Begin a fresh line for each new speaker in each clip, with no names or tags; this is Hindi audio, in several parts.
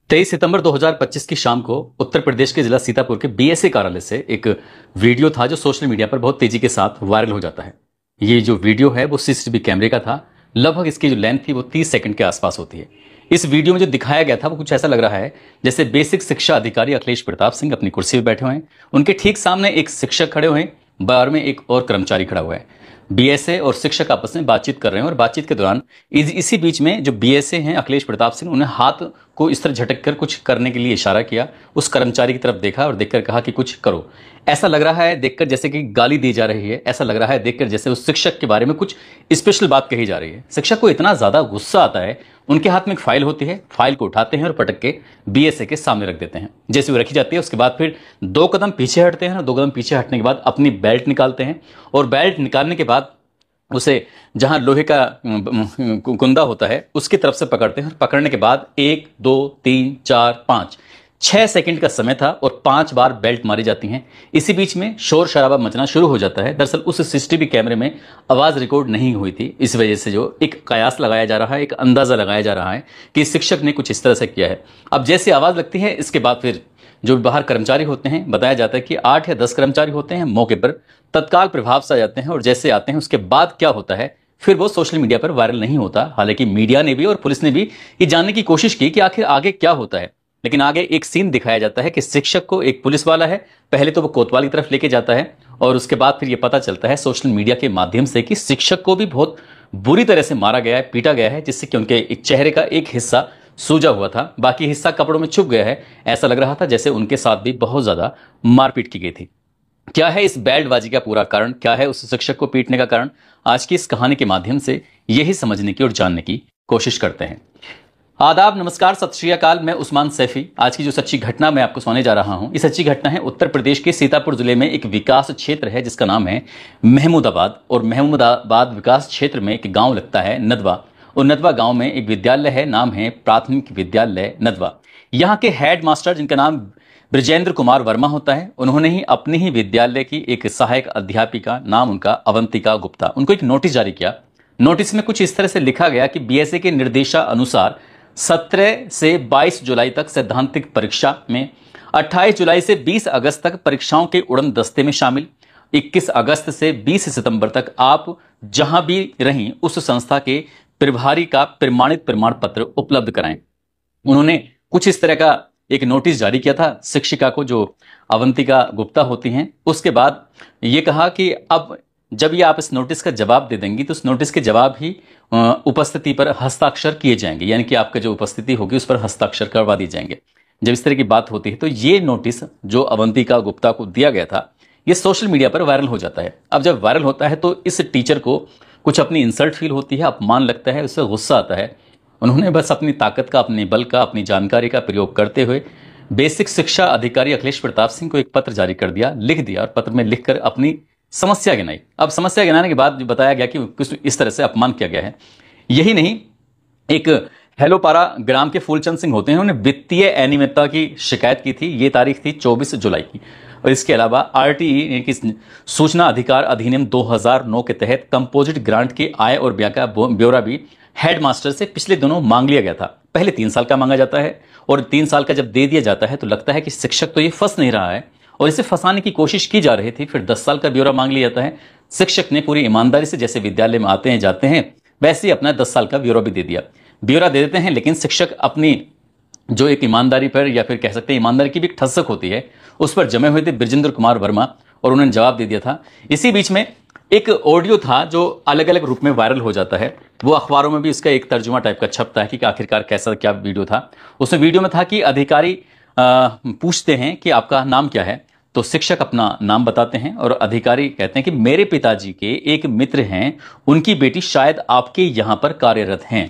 23 सितंबर 2025 की शाम को उत्तर प्रदेश के जिला सीतापुर के बीएसए कार्यालय से एक वीडियो था जो सोशल मीडिया पर बहुत तेजी के साथ वायरल हो जाता है। ये जो वीडियो है वो सीसीटीवी कैमरे का था। लगभग इसकी जो लेंथ थी वो 30 सेकंड के आसपास होती है। इस वीडियो में जो दिखाया गया था वो कुछ ऐसा लग रहा है जैसे बेसिक शिक्षा अधिकारी अखिलेश प्रताप सिंह अपनी कुर्सी पर बैठे हुए हैं, उनके ठीक सामने एक शिक्षक खड़े हुए हैं, बाहर में एक और कर्मचारी खड़ा हुआ है। बीएसए और शिक्षक आपस में बातचीत कर रहे हैं और बातचीत के दौरान इसी बीच में जो बीएसए हैं अखिलेश प्रताप सिंह, उन्हें हाथ को इस तरह झटक कर कुछ करने के लिए इशारा किया। उस कर्मचारी की तरफ देखा और देखकर कहा कि कुछ करो। ऐसा लग रहा है देखकर जैसे कि गाली दी जा रही है, ऐसा लग रहा है देखकर जैसे उस शिक्षक के बारे में कुछ स्पेशल बात कही जा रही है। शिक्षक को इतना ज्यादा गुस्सा आता है, उनके हाथ में एक फाइल होती है, फाइल को उठाते हैं और पटक के बीएसए के सामने रख देते हैं। जैसे वो रखी जाती है उसके बाद फिर 2 कदम पीछे हटते हैं और 2 कदम पीछे हटने के बाद अपनी बेल्ट निकालते हैं और बेल्ट निकालने के बाद उसे जहां लोहे का कुंदा होता है उसकी तरफ से पकड़ते हैं और पकड़ने के बाद 1 2 3 4 5 6 सेकंड का समय था और 5 बार बेल्ट मारी जाती हैं। इसी बीच में शोर शराबा मचना शुरू हो जाता है। दरअसल उस सीसीटीवी कैमरे में आवाज रिकॉर्ड नहीं हुई थी, इस वजह से जो एक कयास लगाया जा रहा है, एक अंदाजा लगाया जा रहा है कि शिक्षक ने कुछ इस तरह से किया है। अब जैसे आवाज लगती है इसके बाद फिर जो बाहर कर्मचारी होते हैं, बताया जाता है कि 8 या 10 कर्मचारी होते हैं, मौके पर तत्काल प्रभाव से आ जाते हैं और जैसे आते हैं उसके बाद क्या होता है फिर वो सोशल मीडिया पर वायरल नहीं होता। हालांकि मीडिया ने भी और पुलिस ने भी ये जानने की कोशिश की कि आखिर आगे क्या होता है, लेकिन आगे एक सीन दिखाया जाता है कि शिक्षक को एक पुलिस वाला है, पहले तो वो कोतवाल की तरफ लेके जाता है और उसके बाद फिर ये पता चलता है सोशल मीडिया के माध्यम से कि शिक्षक को भी बहुत बुरी तरह से मारा गया है, पीटा गया है, जिससे कि उनके चेहरे का एक हिस्सा सूजा हुआ था, बाकी हिस्सा कपड़ों में छुप गया है। ऐसा लग रहा था जैसे उनके साथ भी बहुत ज्यादा मारपीट की गई थी। क्या है इस बेल्टबाजी का पूरा कारण, क्या है उस शिक्षक को पीटने का कारण, आज की इस कहानी के माध्यम से यही समझने की और जानने की कोशिश करते हैं। आदाब, नमस्कार, सत श्री अकाल। मैं उस्मान सैफी। आज की जो सच्ची घटना मैं आपको सुनाने जा रहा हूं, ये सच्ची घटना है उत्तर प्रदेश के सीतापुर जिले में एक विकास क्षेत्र है जिसका नाम है महमूदाबाद। और महमूदाबाद विकास क्षेत्र में एक गांव लगता है नदवा, और नदवा गांव में एक विद्यालय है, नाम है प्राथमिक विद्यालय नदवा। यहाँ के हेड मास्टर जिनका नाम ब्रजेंद्र कुमार वर्मा होता है, उन्होंने ही अपने ही विद्यालय की एक सहायक अध्यापिका, नाम उनका अवंतिका गुप्ता, उनको एक नोटिस जारी किया। नोटिस में कुछ इस तरह से लिखा गया कि बीएसए के निर्देशानुसार 17 से 22 जुलाई तक सैद्धांतिक परीक्षा में, 28 जुलाई से 20 अगस्त तक परीक्षाओं के उड़न दस्ते में शामिल, 21 अगस्त से 20 सितंबर तक आप जहां भी रहीं उस संस्था के प्रभारी का प्रमाणित प्रमाण पत्र उपलब्ध कराएं। उन्होंने कुछ इस तरह का एक नोटिस जारी किया था शिक्षिका को जो अवंतिका गुप्ता होती हैं। उसके बाद ये कहा कि अब जब ये आप इस नोटिस का जवाब दे देंगी तो उस नोटिस के जवाब ही उपस्थिति पर हस्ताक्षर किए जाएंगे, यानी कि आपका जो उपस्थिति होगी उस पर हस्ताक्षर करवा दिए जाएंगे। जब इस तरह की बात होती है तो ये नोटिस जो अवंतिका गुप्ता को दिया गया था ये सोशल मीडिया पर वायरल हो जाता है। अब जब वायरल होता है तो इस टीचर को कुछ अपनी इंसल्ट फील होती है, अपमान लगता है, उससे गुस्सा आता है। उन्होंने बस अपनी ताकत का, अपने बल का, अपनी जानकारी का प्रयोग करते हुए बेसिक शिक्षा अधिकारी अखिलेश प्रताप सिंह को एक पत्र जारी कर दिया, लिख दिया, और पत्र में लिखकर अपनी समस्या गिनाई। अब समस्या गिनाने के बाद बताया गया कि कुछ इस तरह से अपमान किया गया है। यही नहीं, एक हेलोपारा ग्राम के फूलचंद सिंह होते हैं, उन्होंने वित्तीय अनियमितता की शिकायत की थी। ये तारीख थी 24 जुलाई की। और इसके अलावा आरटीई यानी कि सूचना अधिकार अधिनियम 2009 के तहत कंपोजिट ग्रांट के आय और व्यय का ब्यौरा भी हेडमास्टर से पिछले दिनों मांग लिया गया था। पहले 3 साल का मांगा जाता है और 3 साल का जब दे दिया जाता है तो लगता है कि शिक्षक तो ये फंस नहीं रहा है और इसे फंसाने की कोशिश की जा रही थी। फिर 10 साल का ब्यौरा मांग लिया जाता है। शिक्षक ने पूरी ईमानदारी से, जैसे विद्यालय में आते हैं जाते हैं वैसे ही अपना 10 साल का ब्यौरा भी दे दिया। ब्यौरा दे देते हैं, लेकिन शिक्षक अपनी जो एक ईमानदारी पर, या फिर कह सकते हैं ईमानदारी की भी एक ठसक होती है, उस पर जमे हुए थे ब्रजेंद्र कुमार वर्मा और उन्होंने जवाब दे दिया था। इसी बीच में एक ऑडियो था जो अलग अलग रूप में वायरल हो जाता है। वो अखबारों में भी इसका एक तर्जुमा टाइप का छपता है कि आखिरकार कैसा क्या वीडियो था। उसमें वीडियो में था कि अधिकारी पूछते हैं कि आपका नाम क्या है, तो शिक्षक अपना नाम बताते हैं और अधिकारी कहते हैं कि मेरे पिताजी के एक मित्र हैं, उनकी बेटी शायद आपके यहाँ पर कार्यरत हैं।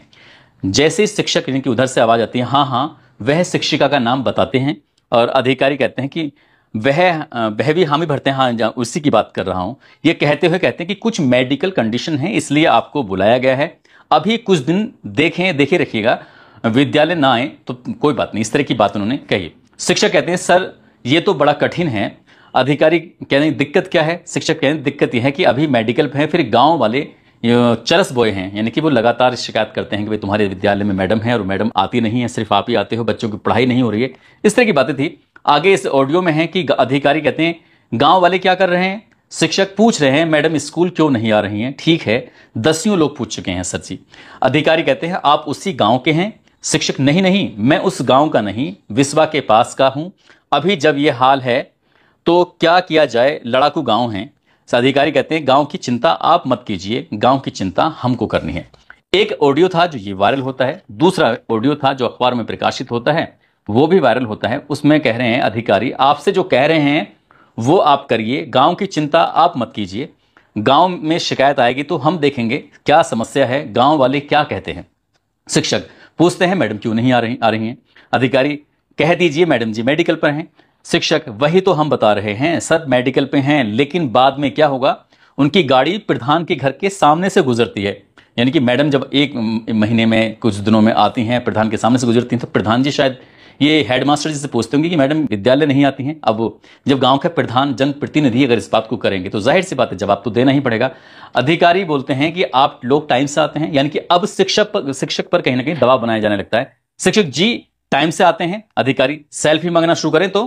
जैसे शिक्षक यानी कि उधर से आवाज आती है, हाँ हाँ, वह शिक्षिका का नाम बताते हैं और अधिकारी कहते हैं कि वह भी हामी भरते हैं, हाँ उसी की बात कर रहा हूं। ये कहते हुए कहते हैं कि कुछ मेडिकल कंडीशन है इसलिए आपको बुलाया गया है, अभी कुछ दिन देखे रखिएगा, विद्यालय ना आए तो कोई बात नहीं। इस तरह की बात उन्होंने कही। शिक्षक कहते हैं सर ये तो बड़ा कठिन है। अधिकारी कहते हैं दिक्कत क्या है? शिक्षक कहते हैं दिक्कत यह है कि अभी मेडिकल है, फिर गांव वाले चरस बॉय हैं, यानी कि वो लगातार शिकायत करते हैं कि भाई तुम्हारे विद्यालय में मैडम है और मैडम आती नहीं है, सिर्फ आप ही आते हो, बच्चों की पढ़ाई नहीं हो रही है। इस तरह की बातें थी। आगे इस ऑडियो में है कि अधिकारी कहते हैं गांव वाले क्या कर रहे हैं, शिक्षक पूछ रहे हैं मैडम स्कूल क्यों नहीं आ रही हैं। ठीक है, दसियों लोग पूछ चुके हैं सर जी। अधिकारी कहते हैं आप उसी गांव के हैं। शिक्षक नहीं नहीं, मैं उस गांव का नहीं, विस्वा के पास का हूं। अभी जब यह हाल है तो क्या किया जाए, लड़ाकू गांव है। अधिकारी कहते हैं गांव की चिंता आप मत कीजिए, गांव की चिंता हमको करनी है। एक ऑडियो था जो ये वायरल होता है, दूसरा ऑडियो था जो अखबार में प्रकाशित होता है, वो भी वायरल होता है। उसमें कह रहे हैं अधिकारी आपसे जो कह रहे हैं वो आप करिए, गांव की चिंता आप मत कीजिए। गांव में शिकायत आएगी तो हम देखेंगे क्या समस्या है, गांव वाले क्या कहते हैं। शिक्षक पूछते हैं मैडम क्यों नहीं आ रही हैं। अधिकारी कह दीजिए मैडम जी मेडिकल पर हैं। शिक्षक वही तो हम बता रहे हैं सर, मेडिकल पे हैं, लेकिन बाद में क्या होगा, उनकी गाड़ी प्रधान के घर के सामने से गुजरती है। यानी कि मैडम जब एक महीने में कुछ दिनों में आती हैं, प्रधान के सामने से गुजरती हैं, तो प्रधान जी शायद ये हेडमास्टर जी से पूछते होंगे कि मैडम विद्यालय नहीं आती हैं। अब जब गांव के प्रधान जनप्रतिनिधि अगर इस बात को करेंगे तो जाहिर सी बात है जवाब तो देना ही पड़ेगा। अधिकारी बोलते हैं कि आप लोग टाइम से आते हैं, यानी कि अब शिक्षक पर कहीं ना कहीं दबाव बनाया जाने लगता है। शिक्षक जी टाइम से आते हैं, अधिकारी सेल्फी मांगना शुरू करें तो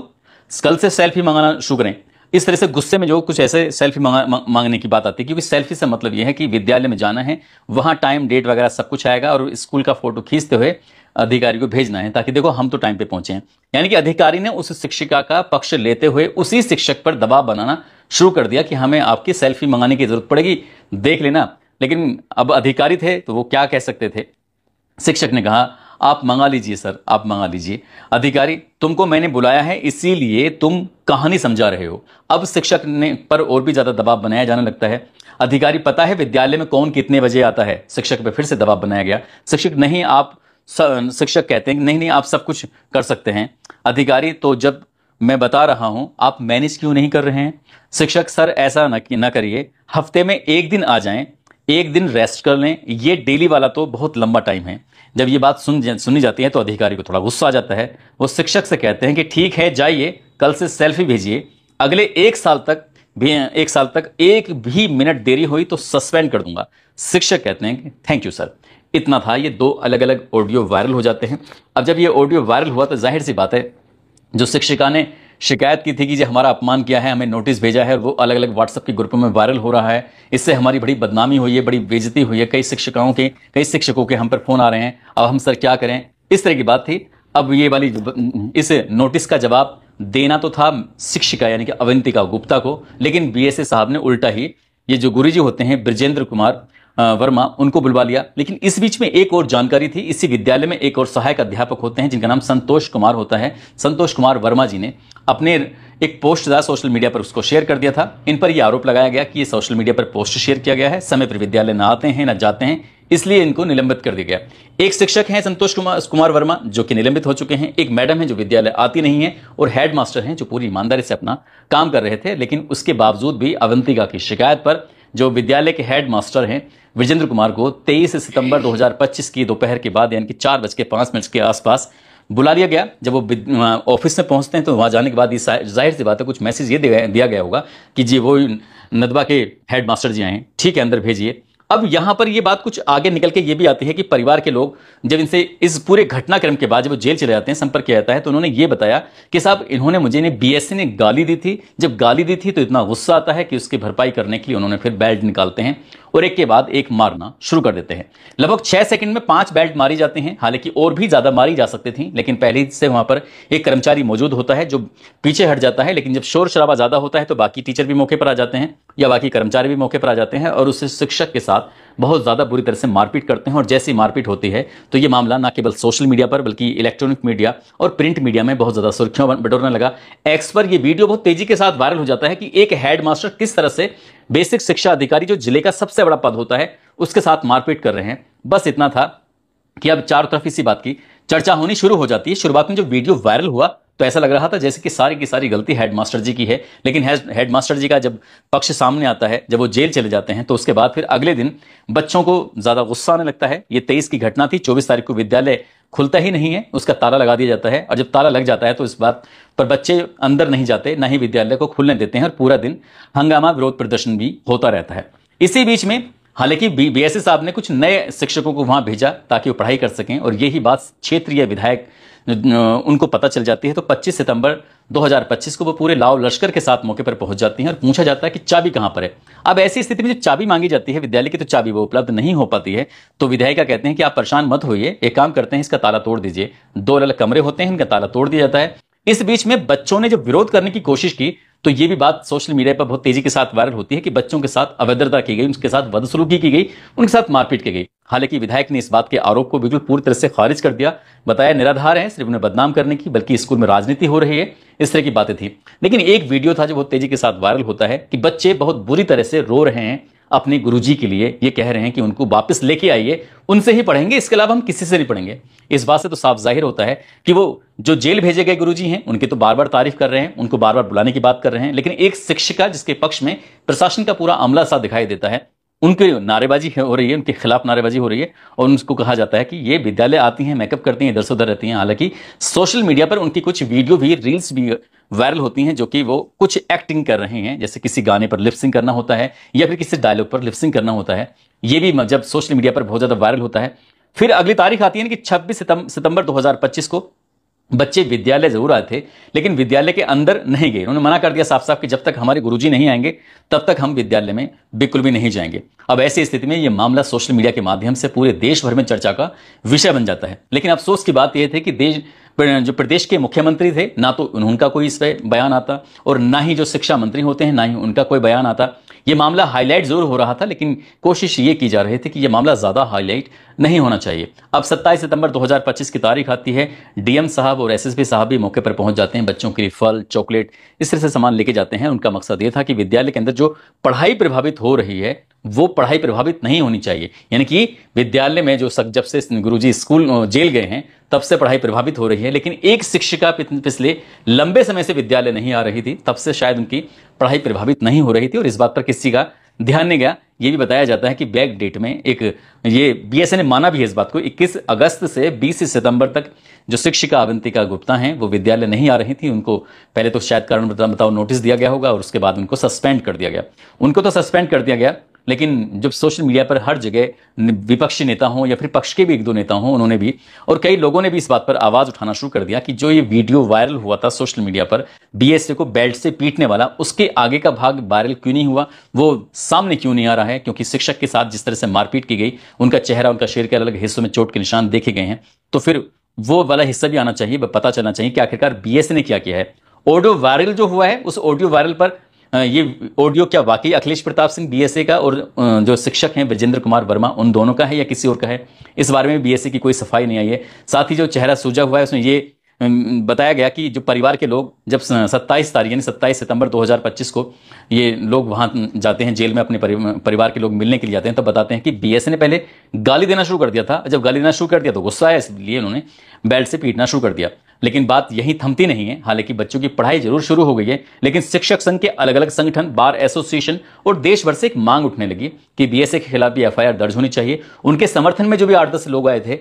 कल से सेल्फी मांगना शुरू करें। इस तरह से गुस्से में जो कुछ ऐसे सेल्फी मांगने की बात आती है, क्योंकि सेल्फी से मतलब यह है कि विद्यालय में जाना है, वहां टाइम डेट वगैरह सब कुछ आएगा और स्कूल का फोटो खींचते हुए अधिकारी को भेजना है ताकि देखो हम तो टाइम पे पहुंचे हैं। यानी कि अधिकारी ने उस शिक्षिका का पक्ष लेते हुए उसी शिक्षक पर दबाव बनाना शुरू कर दिया कि हमें आपकी सेल्फी मंगाने की जरूरत पड़ेगी, देख लेना। लेकिन अब अधिकारी थे तो वो क्या कह सकते थे। शिक्षक ने कहा आप मंगा लीजिए सर, आप मंगा लीजिए। अधिकारी तुमको मैंने बुलाया है इसीलिए तुम कहानी समझा रहे हो। अब शिक्षक ने पर और भी ज्यादा दबाव बनाया जाने लगता है। अधिकारी पता है विद्यालय में कौन कितने बजे आता है। शिक्षक पे फिर से दबाव बनाया गया। शिक्षक नहीं आप शिक्षक कहते हैं नहीं नहीं आप सब कुछ कर सकते हैं। अधिकारी तो जब मैं बता रहा हूं आप मैनेज क्यों नहीं कर रहे हैं। शिक्षक सर ऐसा न करिए, हफ्ते में एक दिन आ जाएं, एक दिन रेस्ट कर लें, ये डेली वाला तो बहुत लंबा टाइम है। जब ये बात सुनी जाती है तो अधिकारी को थोड़ा गुस्सा आ जाता है। वो शिक्षक से कहते हैं कि ठीक है जाइए, कल से सेल्फी भेजिए, अगले एक साल तक एक भी मिनट देरी हुई तो सस्पेंड कर दूंगा। शिक्षक कहते हैं कि थैंक यू सर। इतना था। ये दो अलग अलग ऑडियो वायरल हो जाते हैं। अब जब ये ऑडियो वायरल हुआ तो जाहिर सी बात है जो शिक्षिका ने शिकायत की थी कि जो हमारा अपमान किया है, हमें नोटिस भेजा है और वो अलग अलग व्हाट्सएप के ग्रुपों में वायरल हो रहा है, इससे हमारी बड़ी बदनामी हुई है, बड़ी बेइज्जती हुई है, कई शिक्षकों के हम पर फोन आ रहे हैं, अब हम सर क्या करें, इस तरह की बात थी। अब ये वाली इस नोटिस का जवाब देना तो था शिक्षिका यानी कि अवंतिका गुप्ता को, लेकिन बीएसए साहब ने उल्टा ही ये जो गुरुजी होते हैं ब्रजेंद्र कुमार वर्मा उनको बुलवा लिया। लेकिन इस बीच में एक और जानकारी थी, इसी विद्यालय में एक और सहायक अध्यापक होते हैं जिनका नाम संतोष कुमार होता है। संतोष कुमार वर्मा जी ने अपने एक पोस्ट था सोशल मीडिया पर, उसको शेयर कर दिया था। इन पर यह आरोप लगाया गया कि ये सोशल मीडिया पर पोस्ट शेयर किया गया है, समय पर विद्यालय न आते हैं न जाते हैं, इसलिए इनको निलंबित कर दिया गया। एक शिक्षक हैं संतोष कुमार वर्मा जो कि निलंबित हो चुके हैं, एक मैडम है जो विद्यालय आती नहीं है, और हेड मास्टर हैं जो पूरी ईमानदारी से अपना काम कर रहे थे। लेकिन उसके बावजूद भी अवंतिका की शिकायत पर जो विद्यालय के हेड मास्टर हैं विजेंद्र कुमार को 23 सितंबर 2025 की दोपहर के बाद यानी कि 4:05 के आसपास बुला लिया गया। जब वो ऑफिस में पहुंचते हैं तो वहां जाने के बाद जाहिर सी बात है कुछ मैसेज ये दिया गया होगा कि जी वो नदवा के हेड मास्टर जी आए हैं, ठीक है अंदर भेजिए। अब यहां पर ये बात कुछ आगे निकल के ये भी आती है कि परिवार के लोग जब इनसे इस पूरे घटनाक्रम के बाद जब वो जेल चले जाते हैं, संपर्क किया जाता है, तो उन्होंने ये बताया कि साहब इन्होंने मुझे बीएससी ने गाली दी थी। जब गाली दी थी तो इतना गुस्सा आता है कि उसकी भरपाई करने के लिए उन्होंने फिर बेल्ट निकालते हैं और एक के बाद एक मारना शुरू कर देते हैं। लगभग 6 सेकंड में 5 बेल्ट मारी जाते हैं। हालांकि और भी ज्यादा मारी जा सकती थी, लेकिन पहले से वहां पर एक कर्मचारी मौजूद होता है जो पीछे हट जाता है। लेकिन जब शोर शराबा ज्यादा होता है तो बाकी टीचर भी मौके पर आ जाते हैं या बाकी कर्मचारी भी मौके पर आ जाते हैं और उस शिक्षक के साथ बहुत ज्यादा बुरी तरह से मारपीट करते हैं। और जैसी मारपीट होती है तो ये मामला न केवल सोशल मीडिया पर बल्कि इलेक्ट्रॉनिक मीडिया और प्रिंट मीडिया में बहुत ज्यादा सुर्खियों बटोरने लगा। एक्स पर यह वीडियो बहुत तेजी के साथ वायरल हो जाता है कि एक हेडमास्टर किस तरह से बेसिक शिक्षा अधिकारी जो जिले का सबसे बड़ा पद होता है उसके साथ मारपीट कर रहे हैं। बस इतना था कि अब चारों तरफ इसी बात की चर्चा होनी शुरू हो जाती है। शुरुआत में जब वीडियो वायरल हुआ तो ऐसा लग रहा था जैसे कि सारी की सारी गलती हेडमास्टर जी की है, लेकिन हेडमास्टर जी का जब पक्ष सामने आता है, जब वो जेल चले जाते हैं, तो उसके बाद फिर अगले दिन बच्चों को ज्यादा गुस्सा आने लगता है। ये 23 की घटना थी। 24 तारीख को विद्यालय खुलता ही नहीं है, उसका ताला लगा दिया जाता है। और जब ताला लग जाता है तो इस बात पर बच्चे अंदर नहीं जाते, ना ही विद्यालय को खुलने देते हैं और पूरा दिन हंगामा विरोध प्रदर्शन भी होता रहता है। इसी बीच में हालांकि बीएसए साहब ने कुछ नए शिक्षकों को वहां भेजा ताकि वो पढ़ाई कर सकें, और यही बात क्षेत्रीय विधायक उनको पता चल जाती है। तो 25 सितंबर 2025 को वो पूरे लाव लश्कर के साथ मौके पर पहुंच जाती हैं और पूछा जाता है कि चाबी कहां पर है। अब ऐसी स्थिति में जब चाबी मांगी जाती है विद्यालय की, तो चाबी वो उपलब्ध नहीं हो पाती है। तो विधायिका कहते हैं कि आप परेशान मत होइए, एक काम करते हैं, इसका ताला तोड़ दीजिए। 2 अलग कमरे होते हैं, इनका ताला तोड़ दिया जाता है। इस बीच में बच्चों ने जब विरोध करने की कोशिश की तो ये भी बात सोशल मीडिया पर बहुत तेजी के साथ वायरल होती है कि बच्चों के साथ अभद्रता की गई, उनके साथ बदसलूकी की गई, उनके साथ मारपीट की गई। हालांकि विधायक ने इस बात के आरोप को बिल्कुल पूरी तरह से खारिज कर दिया, बताया निराधार है, सिर्फ उन्हें बदनाम करने की, बल्कि स्कूल में राजनीति हो रही है, इस तरह की बातें थी। लेकिन एक वीडियो था जो बहुत तेजी के साथ वायरल होता है कि बच्चे बहुत बुरी तरह से रो रहे हैं अपने गुरुजी के लिए, ये कह रहे हैं कि उनको वापस लेके आइए, उनसे ही पढ़ेंगे, इसके अलावा हम किसी से नहीं पढ़ेंगे। इस बात से तो साफ जाहिर होता है कि वो जो जेल भेजे गए गुरुजी हैं उनकी तो बार बार तारीफ कर रहे हैं, उनको बार बार बुलाने की बात कर रहे हैं, लेकिन एक शिक्षिका जिसके पक्ष में प्रशासन का पूरा अमला सा दिखाई देता है, उनकी नारेबाजी हो रही है, उनके खिलाफ नारेबाजी हो रही है, और उनको कहा जाता है कि ये विद्यालय आती हैं, मेकअप करती हैं, इधर से उधर रहती हैं। हालांकि सोशल मीडिया पर उनकी कुछ वीडियो भी, रील्स भी वायरल होती हैं जो कि वो कुछ एक्टिंग कर रहे हैं, जैसे किसी गाने पर लिपसिंग करना होता है या फिर किसी डायलॉग पर लिपसिंग करना होता है। ये भी जब सोशल मीडिया पर बहुत ज्यादा वायरल होता है। फिर अगली तारीख आती है कि 26 सितंबर 2025 को बच्चे विद्यालय जरूर आए थे, लेकिन विद्यालय के अंदर नहीं गए। उन्होंने मना कर दिया साफ साफ कि जब तक हमारे गुरुजी नहीं आएंगे तब तक हम विद्यालय में बिल्कुल भी नहीं जाएंगे। अब ऐसी स्थिति में यह मामला सोशल मीडिया के माध्यम से पूरे देश भर में चर्चा का विषय बन जाता है। लेकिन अफसोस की बात यह थी कि जो प्रदेश के मुख्यमंत्री थे, ना तो उनका कोई इस पर बयान आता और ना ही जो शिक्षा मंत्री होते हैं, ना ही उनका कोई बयान आता। यह मामला हाईलाइट जरूर हो रहा था, लेकिन कोशिश ये की जा रही थी कि यह मामला ज्यादा हाईलाइट नहीं होना चाहिए। अब 27 सितंबर 2025 की तारीख आती है, डीएम साहब और एसएसपी साहब भी मौके पर पहुंच जाते हैं, बच्चों के लिए फल, चॉकलेट, इस तरह से सामान लेके जाते हैं। उनका मकसद यह था कि विद्यालय के अंदर जो पढ़ाई प्रभावित हो रही है वो पढ़ाई प्रभावित नहीं होनी चाहिए। यानी कि विद्यालय में जो जब से गुरुजी स्कूल जेल गए हैं तब से पढ़ाई प्रभावित हो रही है, लेकिन एक शिक्षिका पिछले लंबे समय से विद्यालय नहीं आ रही थी, तब से शायद उनकी पढ़ाई प्रभावित नहीं हो रही थी और इस बात पर किसी का ध्यान नहीं गया। ये भी बताया जाता है कि बैक डेट में ये बीएसए ने माना भी है इस बात को, 21 अगस्त से 20 सितंबर तक जो शिक्षिका अवंतिका गुप्ता हैं वो विद्यालय नहीं आ रही थी। उनको पहले तो शायद कारण बताओ नोटिस दिया गया होगा और उसके बाद उनको सस्पेंड कर दिया गया। उनको तो सस्पेंड कर दिया गया, लेकिन जब सोशल मीडिया पर हर जगह विपक्षी नेता हों या फिर पक्ष के भी 1-2 नेता हों, उन्होंने भी और कई लोगों ने भी इस बात पर आवाज उठाना शुरू कर दिया कि जो ये वीडियो वायरल हुआ था सोशल मीडिया पर बीएसए को बेल्ट से पीटने वाला, उसके आगे का भाग वायरल क्यों नहीं हुआ, वो सामने क्यों नहीं आ रहा है। क्योंकि शिक्षक के साथ जिस तरह से मारपीट की गई, उनका चेहरा, उनका शरीर के अलग हिस्सों में चोट के निशान देखे गए हैं, तो फिर वो वाला हिस्सा भी आना चाहिए, पता चलना चाहिए कि आखिरकार बीएसए ने क्या किया है। ऑडियो वायरल जो हुआ है, उस ऑडियो वायरल पर ये ऑडियो क्या वाकई अखिलेश प्रताप सिंह बीएसए का और जो शिक्षक हैं ब्रजेंद्र कुमार वर्मा, उन दोनों का है या किसी और का है, इस बारे में बीएसए की कोई सफाई नहीं आई है। साथ ही जो चेहरा सूजा हुआ है उसमें ये बताया गया कि जो परिवार के लोग जब 27 तारीख यानी 27 सितंबर 2025 को ये लोग वहां जाते हैं जेल में, अपने परिवार के लोग मिलने के लिए जाते हैं, तो बताते हैं कि बीएसए ने पहले गाली देना शुरू कर दिया था। जब गाली देना शुरू कर दिया तो गुस्सा आया, इसलिए उन्होंने बेल्ट से पीटना शुरू कर दिया। लेकिन बात यही थमती नहीं है। हालांकि बच्चों की पढ़ाई जरूर शुरू हो गई है, लेकिन शिक्षक संघ के अलग अलग संगठन, बार एसोसिएशन और देश भर से एक मांग उठने लगी कि बीएसए के खिलाफ भी एफआईआर दर्ज होनी चाहिए। उनके समर्थन में जो भी 8-10 लोग आए थे,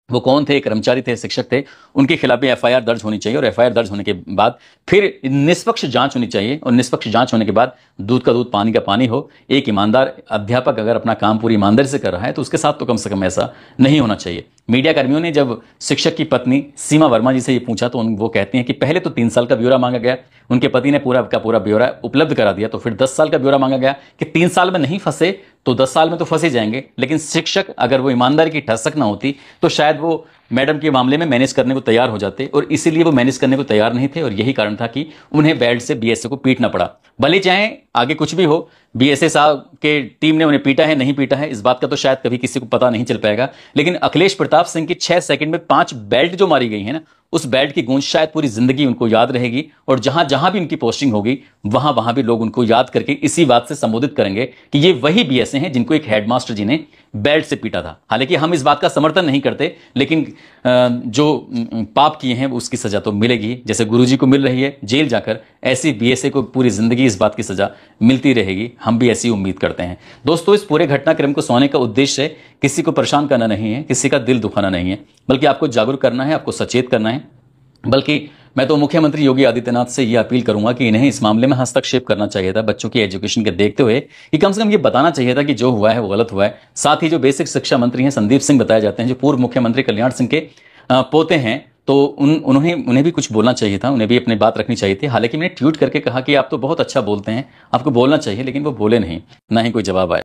वो कौन थे, कर्मचारी थे, शिक्षक थे, उनके खिलाफ भी एफआईआर दर्ज होनी चाहिए और एफआईआर दर्ज होने के बाद फिर निष्पक्ष जांच होनी चाहिए और निष्पक्ष जांच होने के बाद दूध का दूध पानी का पानी हो। एक ईमानदार अध्यापक अगर अपना काम पूरी ईमानदारी से कर रहा है तो उसके साथ तो कम से कम ऐसा नहीं होना चाहिए। मीडिया कर्मियों ने जब शिक्षक की पत्नी सीमा वर्मा जी से ये पूछा तो वो कहती हैं कि पहले तो 3 साल का ब्यौरा मांगा गया, उनके पति ने पूरा का पूरा ब्यौरा उपलब्ध करा दिया, तो फिर 10 साल का ब्यौरा मांगा गया कि 3 साल में नहीं फंसे तो 10 साल में तो फंसे जाएंगे। लेकिन शिक्षक अगर वो ईमानदारी की ठसक ना होती तो शायद वो मैडम के मामले में मैनेज करने को तैयार हो जाते, और इसीलिए वो मैनेज करने को तैयार नहीं थे और यही कारण था कि उन्हें बेल्ट से बीएसए को पीटना पड़ा। भले चाहे आगे कुछ भी हो, बीएसए साहब के टीम ने उन्हें पीटा है नहीं पीटा है इस बात का तो शायद कभी किसी को पता नहीं चल पाएगा, लेकिन अखिलेश प्रताप सिंह की 6 सेकंड में 5 बेल्ट जो मारी गई है ना, उस बेल्ट की गूंज शायद पूरी जिंदगी उनको याद रहेगी और जहां जहां भी उनकी पोस्टिंग होगी वहां वहां भी लोग उनको याद करके इसी बात से संबोधित करेंगे कि ये वही बीएसए हैं जिनको एक हेडमास्टर जी ने बेल्ट से पीटा था। हालांकि हम इस बात का समर्थन नहीं करते, लेकिन जो पाप किए हैं उसकी सजा तो मिलेगी, जैसे गुरुजी को मिल रही है जेल जाकर, ऐसी बीएसए को पूरी जिंदगी इस बात की सजा मिलती रहेगी। हम भी ऐसी उम्मीद करते हैं। दोस्तों, इस पूरे घटनाक्रम को सुनाने का उद्देश्य किसी को परेशान करना नहीं है, किसी का दिल दुखाना नहीं है, बल्कि आपको जागरूक करना है, आपको सचेत करना है। बल्कि मैं तो मुख्यमंत्री योगी आदित्यनाथ से ये अपील करूंगा कि इन्हें इस मामले में हस्तक्षेप करना चाहिए था, बच्चों की एजुकेशन के देखते हुए कि कम से कम ये बताना चाहिए था कि जो हुआ है वो गलत हुआ है। साथ ही जो बेसिक शिक्षा मंत्री हैं संदीप सिंह बताए जाते हैं, जो पूर्व मुख्यमंत्री कल्याण सिंह के पोते हैं, तो उन्हें भी कुछ बोलना चाहिए था, उन्हें भी अपनी बात रखनी चाहिए थी। हालांकि मैंने ट्वीट करके कहा कि आप तो बहुत अच्छा बोलते हैं, आपको बोलना चाहिए, लेकिन वो बोले नहीं, ना ही कोई जवाब आया।